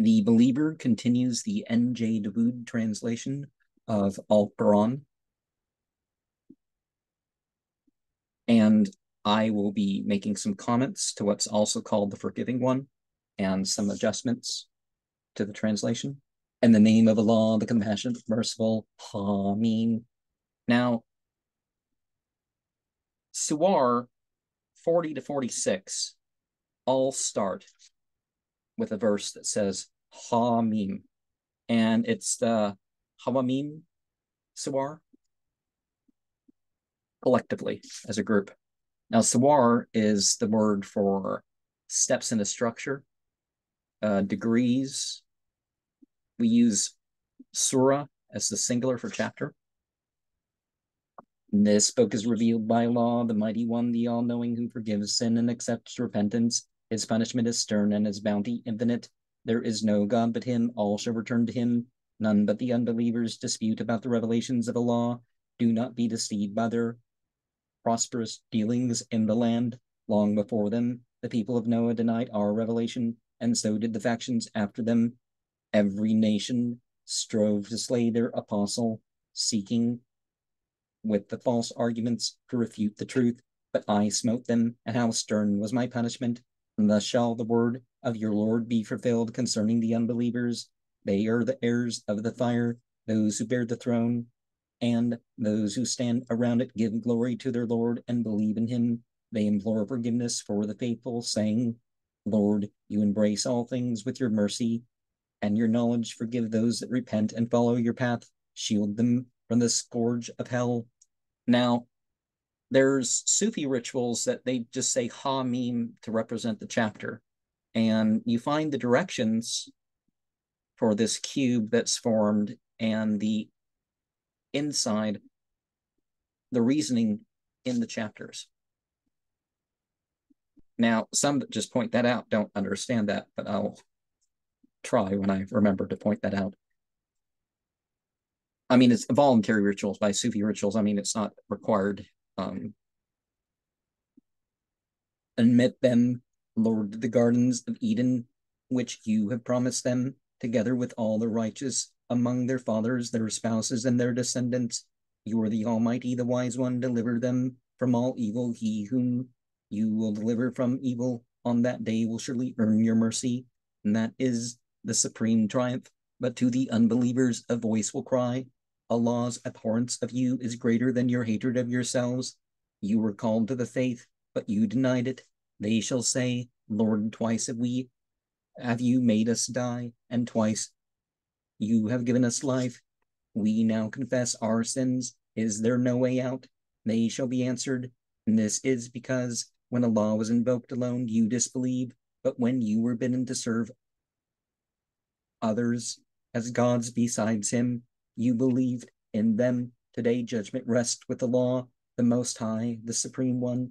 The believer continues the N.J. Dawood translation of Al-Quran, and I will be making some comments to what's also called the Forgiving One and some adjustments to the translation. In the name of Allah, the Compassionate, Merciful, Hameen. Now, Suwar 40 to 46 all start with a verse that says Hameen, and it's the Hawamim Suwar collectively as a group. Now, Suwar is the word for steps in a structure, degrees. We use surah as the singular for chapter. This book is revealed by Allah, the Mighty One, the All-Knowing, who forgives sin and accepts repentance. His punishment is stern and his bounty infinite. There is no God but him. All shall return to him. None but the unbelievers dispute about the revelations of Allah. Do not be deceived by their prosperous dealings in the land. Long before them, the people of Noah denied our revelation, and so did the factions after them. Every nation strove to slay their apostle, seeking with the false arguments to refute the truth. But I smote them, and how stern was my punishment. And thus shall the word of your Lord be fulfilled concerning the unbelievers. They are the heirs of the fire, those who bear the throne, and those who stand around it give glory to their Lord and believe in him. They implore forgiveness for the faithful, saying, Lord, you embrace all things with your mercy and your knowledge. Forgive those that repent and follow your path. Shield them from the scourge of hell. Now, there's Sufi rituals that they just say Ha-Mim to represent the chapter. And you find the directions for this cube that's formed and the inside, the reasoning in the chapters. Now, some that just point that out don't understand that, but I'll try when I remember to point that out. I mean, it's voluntary rituals by Sufi rituals. I mean, it's not required. Admit them, Lord, the gardens of Eden, which you have promised them, together with all the righteous among their fathers, their spouses, and their descendants. You are the Almighty, the Wise One. Deliver them from all evil. He whom you will deliver from evil on that day will surely earn your mercy, and that is the supreme triumph. But to the unbelievers a voice will cry, Allah's abhorrence of you is greater than your hatred of yourselves. You were called to the faith, but you denied it. They shall say, Lord, twice have you made us die, and twice you have given us life. We now confess our sins. Is there no way out? They shall be answered, and this is because when Allah was invoked alone, you disbelieved, but when you were bidden to serve others as gods besides him, you believed in them. Today judgment rests with Allah, the Most High, the Supreme One.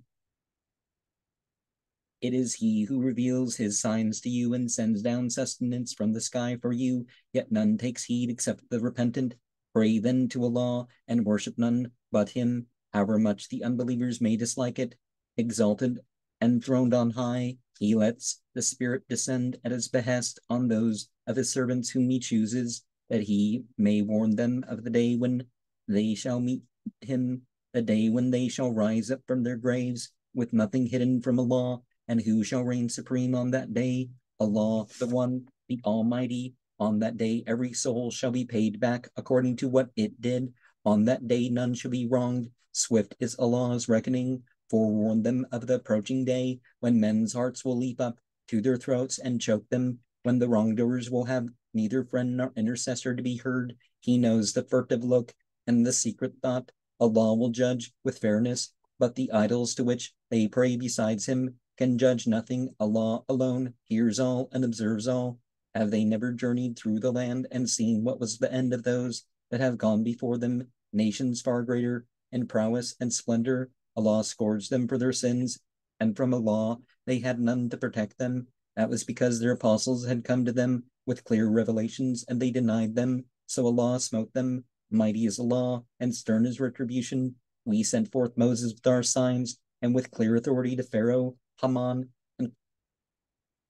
It is he who reveals his signs to you and sends down sustenance from the sky for you, yet none takes heed except the repentant. Pray then to Allah and worship none but him, however much the unbelievers may dislike it. Exalted and throned on high, he lets the Spirit descend at his behest on those of his servants whom he chooses, that he may warn them of the day when they shall meet him, the day when they shall rise up from their graves with nothing hidden from Allah. And who shall reign supreme on that day? Allah, the One, the Almighty. On that day, every soul shall be paid back according to what it did. On that day, none shall be wronged. Swift is Allah's reckoning. Forewarn them of the approaching day, when men's hearts will leap up to their throats and choke them, when the wrongdoers will have neither friend nor intercessor to be heard. He knows the furtive look and the secret thought. Allah will judge with fairness, but the idols to which they pray besides him can judge nothing. Allah alone hears all and observes all. Have they never journeyed through the land and seen what was the end of those that have gone before them? Nations far greater in prowess and splendor. Allah scourged them for their sins, and from Allah they had none to protect them. That was because their apostles had come to them with clear revelations, and they denied them. So Allah smote them. Mighty is Allah, and stern is retribution. We sent forth Moses with our signs, and with clear authority to Pharaoh, Haman, and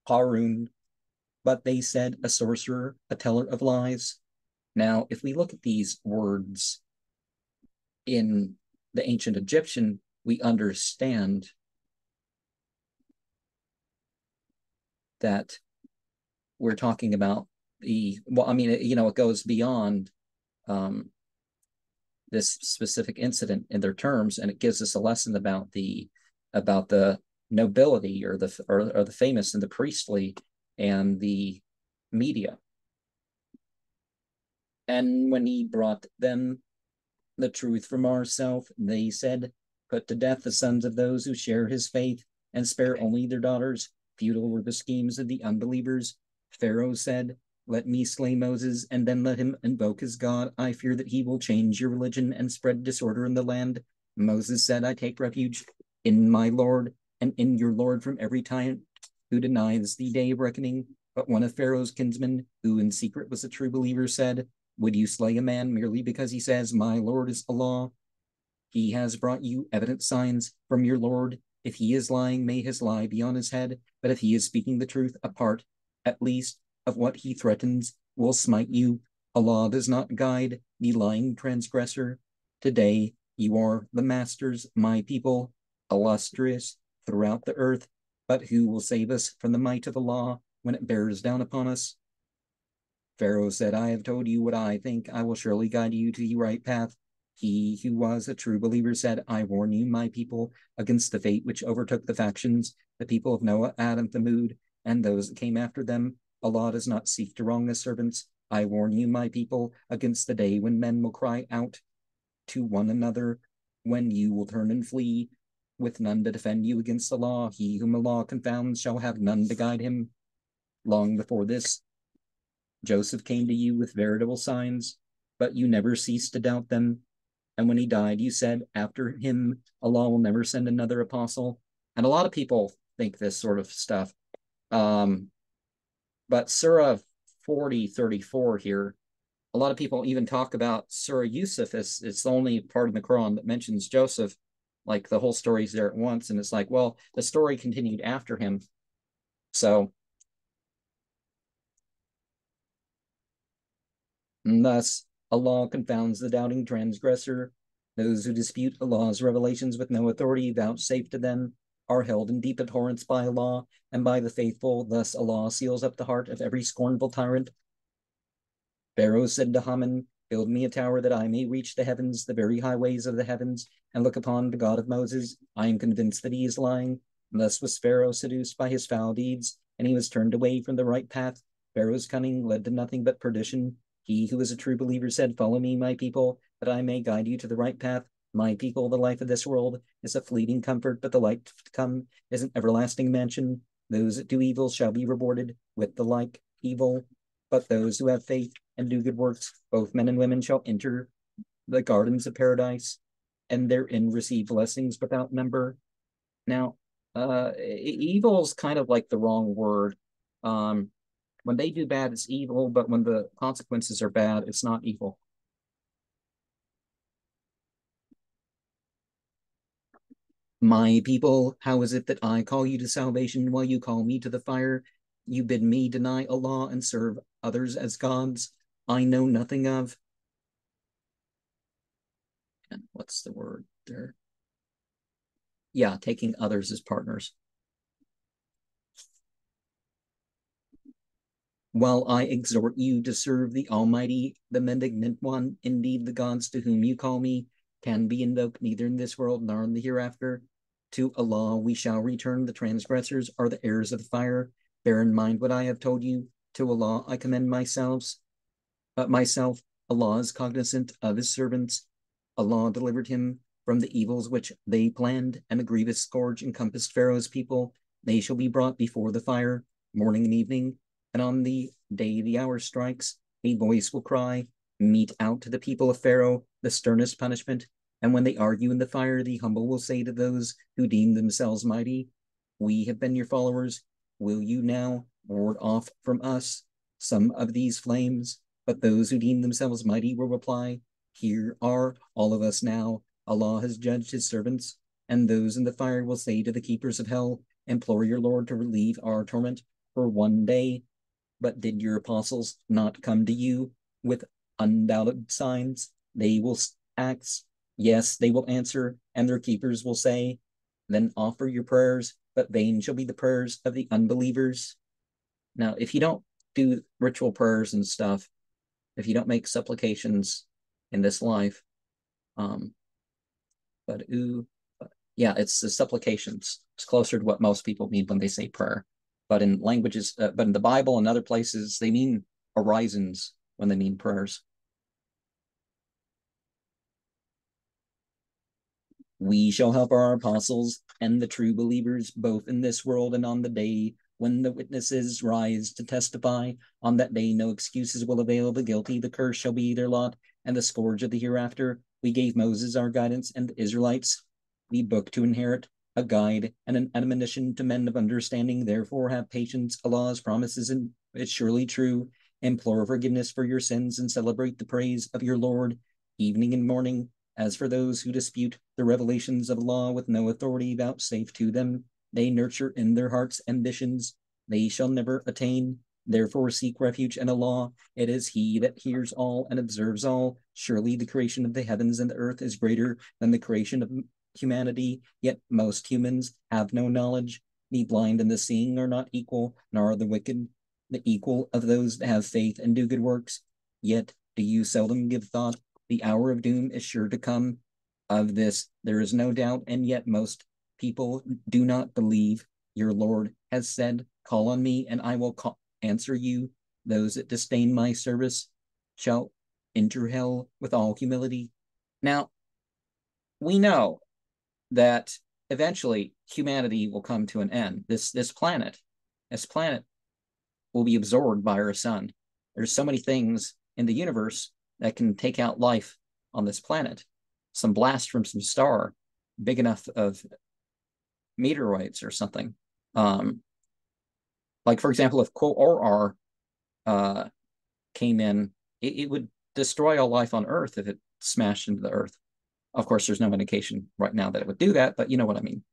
Harun. But they said, a sorcerer, a teller of lies. Now, if we look at these words in the ancient Egyptian, we understand that we're talking about it goes beyond this specific incident in their terms, and it gives us a lesson about the nobility or the famous and the priestly and the media. And when he brought them the truth from ourself, they said, put to death the sons of those who share his faith, and spare only their daughters. Futile were the schemes of the unbelievers. Pharaoh said, let me slay Moses, and then let him invoke his God. I fear that he will change your religion and spread disorder in the land. Moses said, I take refuge in my Lord and in your Lord from every tyrant who denies the day of reckoning. But one of Pharaoh's kinsmen, who in secret was a true believer, said, would you slay a man merely because he says, my Lord is Allah? He has brought you evident signs from your Lord. If he is lying, may his lie be on his head. But if he is speaking the truth, a part, at least, of what he threatens will smite you. Allah does not guide the lying transgressor. Today you are the masters, my people, illustrious throughout the earth. But who will save us from the might of Allah when it bears down upon us? Pharaoh said, I have told you what I think. I will surely guide you to the right path. He who was a true believer said, I warn you, my people, against the fate which overtook the factions, the people of Noah, Adam, Thamud, and those that came after them. Allah does not seek to wrong his servants. I warn you, my people, against the day when men will cry out to one another, when you will turn and flee, with none to defend you against Allah. He whom Allah confounds shall have none to guide him. Long before this, Joseph came to you with veritable signs, but you never ceased to doubt them. And when he died, you said, after him, Allah will never send another apostle. And a lot of people think this sort of stuff. But Surah 40:34 here, a lot of people even talk about Surah Yusuf as it's the only part in the Quran that mentions Joseph. Like the whole story's there at once. And it's like, well, the story continued after him. So, and thus, Allah confounds the doubting transgressor. Those who dispute Allah's revelations with no authority vouchsafed to them are held in deep abhorrence by Allah and by the faithful. Thus Allah seals up the heart of every scornful tyrant. Pharaoh said to Haman, build me a tower that I may reach the heavens, the very highways of the heavens, and look upon the God of Moses. I am convinced that he is lying. And thus was Pharaoh seduced by his foul deeds, and he was turned away from the right path. Pharaoh's cunning led to nothing but perdition. He who is a true believer said, follow me, my people, that I may guide you to the right path. My people, the life of this world is a fleeting comfort, but the life to come is an everlasting mansion. Those that do evil shall be rewarded with the like evil, but those who have faith and do good works, both men and women, shall enter the gardens of paradise, and therein receive blessings without number. Now, evil is kind of like the wrong word. When they do bad, it's evil, but when the consequences are bad, it's not evil. My people, how is it that I call you to salvation while you call me to the fire? You bid me deny Allah and serve others as gods I know nothing of. And what's the word there? Yeah, taking others as partners. While I exhort you to serve the Almighty, the Malignant One, indeed the gods to whom you call me can be invoked neither in this world nor in the hereafter. To Allah we shall return. The transgressors are the heirs of the fire. Bear in mind what I have told you. To Allah I commend myself. Allah is cognizant of his servants. Allah delivered him from the evils which they planned, and a grievous scourge encompassed Pharaoh's people. They shall be brought before the fire, morning and evening, and on the day the hour strikes, a voice will cry, mete out to the people of Pharaoh the sternest punishment. And when they argue in the fire, the humble will say to those who deem themselves mighty, we have been your followers. Will you now ward off from us some of these flames? But those who deem themselves mighty will reply, here are all of us now. Allah has judged his servants. And those in the fire will say to the keepers of hell, implore your Lord to relieve our torment for one day. But did your apostles not come to you with undoubted signs? They will ask, yes, they will answer, and their keepers will say, then offer your prayers, but vain shall be the prayers of the unbelievers. Now, if you don't do ritual prayers and stuff, if you don't make supplications in this life, yeah, it's the supplications. It's closer to what most people mean when they say prayer. But in languages, but in the Bible and other places, they mean orisons when they mean prayers. We shall help our apostles and the true believers, both in this world and on the day when the witnesses rise to testify. On that day, no excuses will avail the guilty. The curse shall be their lot, and the scourge of the hereafter. We gave Moses our guidance, and the Israelites the book to inherit, a guide and an admonition to men of understanding. Therefore, have patience. Allah's promises and it's surely true. Implore forgiveness for your sins and celebrate the praise of your Lord evening and morning. As for those who dispute the revelations of Allah with no authority vouchsafed to them, they nurture in their hearts ambitions they shall never attain. Therefore seek refuge in Allah. It is He that hears all and observes all. Surely the creation of the heavens and the earth is greater than the creation of humanity, yet most humans have no knowledge. The blind and the seeing are not equal, nor are the wicked the equal of those that have faith and do good works. Yet do you seldom give thought? The hour of doom is sure to come. Of this there is no doubt, and yet most people do not believe. Your Lord has said, call on me, and I will answer you. Those that disdain my service shall enter hell with all humility. Now, we know that eventually humanity will come to an end. This planet will be absorbed by our sun. There's so many things in the universe that can take out life on this planet. Some blast from some star big enough of meteoroids or something. Like, for example, if Koran came in, it would destroy all life on Earth if it smashed into the Earth. Of course, there's no indication right now that it would do that, but you know what I mean.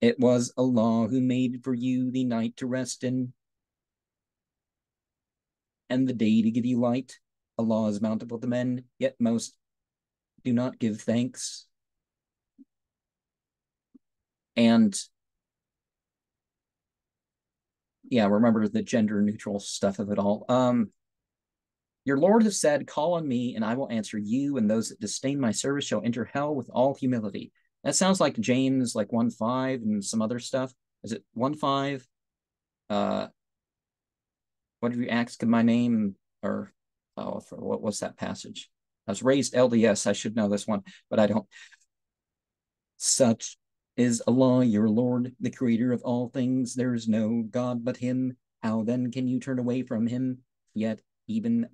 It was Allah who made for you the night to rest in and the day to give you light. Allah is bountiful to men, yet most do not give thanks. And yeah, remember the gender neutral stuff of it all. Your Lord has said, call on me and I will answer you, and those that disdain my service shall enter hell with all humility. That sounds like James like 1:5 and some other stuff. Is it 1:5? What did you ask in my name? Or what was that passage? I was raised LDS. I should know this one, but I don't. Such is Allah, your Lord, the creator of all things. There is no God but Him. How then can you turn away from Him? Yet even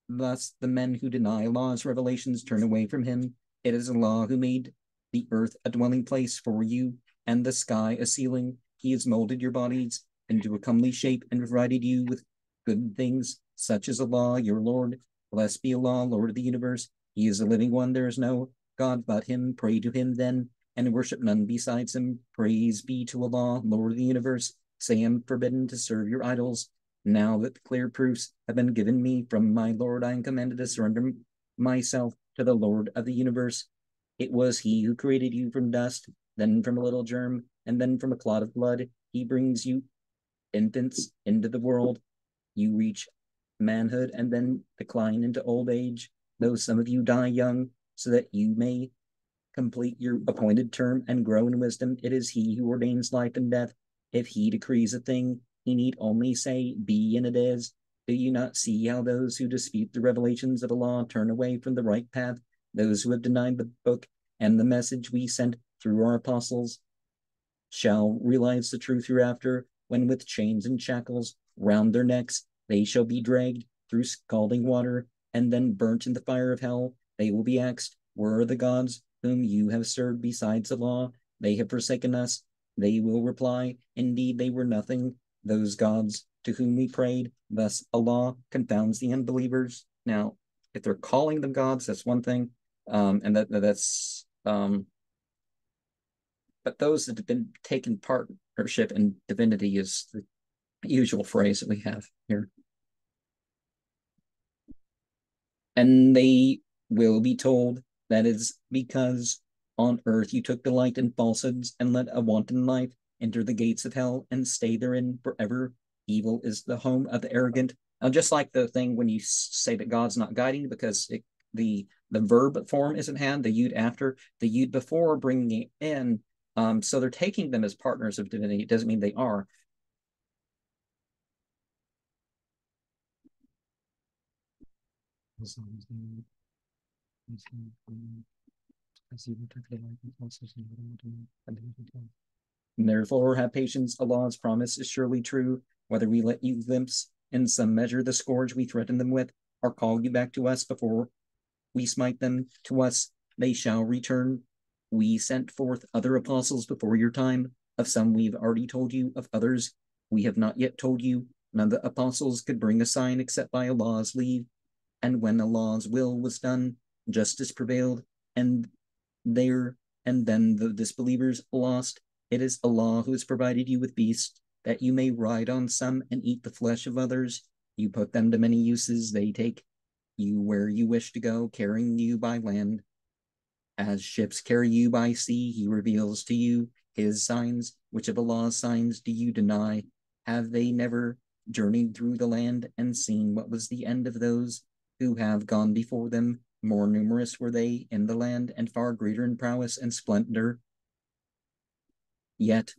thus the men who deny Allah's revelations turn away from Him. It is Allah who made the earth a dwelling place for you and the sky a ceiling. He has molded your bodies into a comely shape and provided you with good things, such as Allah, your Lord. Blessed be Allah, Lord of the universe. He is the living one. There is no God but Him. Pray to Him then, and worship none besides Him. Praise be to Allah, Lord of the universe. Say, I am forbidden to serve your idols. Now that the clear proofs have been given me from my Lord, I am commanded to surrender myself to the Lord of the universe. It was He who created you from dust, then from a little germ, and then from a clot of blood. He brings you infants into the world. You reach manhood and then decline into old age, though some of you die young, so that you may complete your appointed term and grow in wisdom. It is He who ordains life and death. If He decrees a thing, He need only say, be, and it is. Do you not see how those who dispute the revelations of Allah turn away from the right path? Those who have denied the book and the message we sent through our apostles shall realize the truth hereafter, when with chains and shackles round their necks they shall be dragged through scalding water and then burnt in the fire of hell. They will be asked, where are the gods whom you have served besides Allah? They have forsaken us. They will reply, indeed they were nothing, those gods to whom we prayed. Thus Allah confounds the unbelievers. Now, if they're calling them gods, that's one thing. But those that have been taken partnership in divinity is usual phrase that we have here. And they will be told that is because on earth you took delight in falsehoods and let a wanton life enter the gates of hell and stay therein forever. Evil is the home of the arrogant. Now, just like the thing when you say that God's not guiding because the verb form isn't had, the yud after, the yud before bringing it in. So they're taking them as partners of divinity. It doesn't mean they are. And therefore have patience. Allah's promise is surely true. Whether we let you glimpse in some measure the scourge we threaten them with, or call you back to us before we smite them, to us they shall return. We sent forth other apostles before your time. Of some we've already told you, of others we have not yet told you. None of the apostles could bring a sign except by Allah's leave. And when Allah's will was done, justice prevailed, and there and then the disbelievers lost. It is Allah who has provided you with beasts, that you may ride on some and eat the flesh of others. You put them to many uses, they take you where you wish to go, carrying you by land. As ships carry you by sea, he reveals to you his signs. Which of Allah's signs do you deny? Have they never journeyed through the land and seen what was the end of those who have gone before them? More numerous were they in the land, and far greater in prowess and splendor. Yet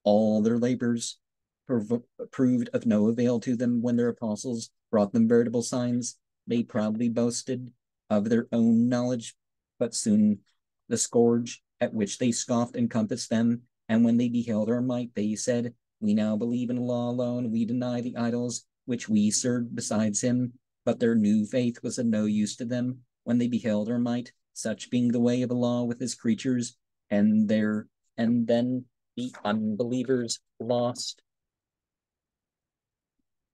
all their labors proved of no avail to them when their apostles brought them veritable signs. They proudly boasted of their own knowledge, but soon the scourge at which they scoffed encompassed them. And when they beheld our might, they said, we now believe in Allah alone. We deny the idols which we served besides him. But their new faith was of no use to them when they beheld our might, such being the way of Allah with his creatures, and then the unbelievers lost.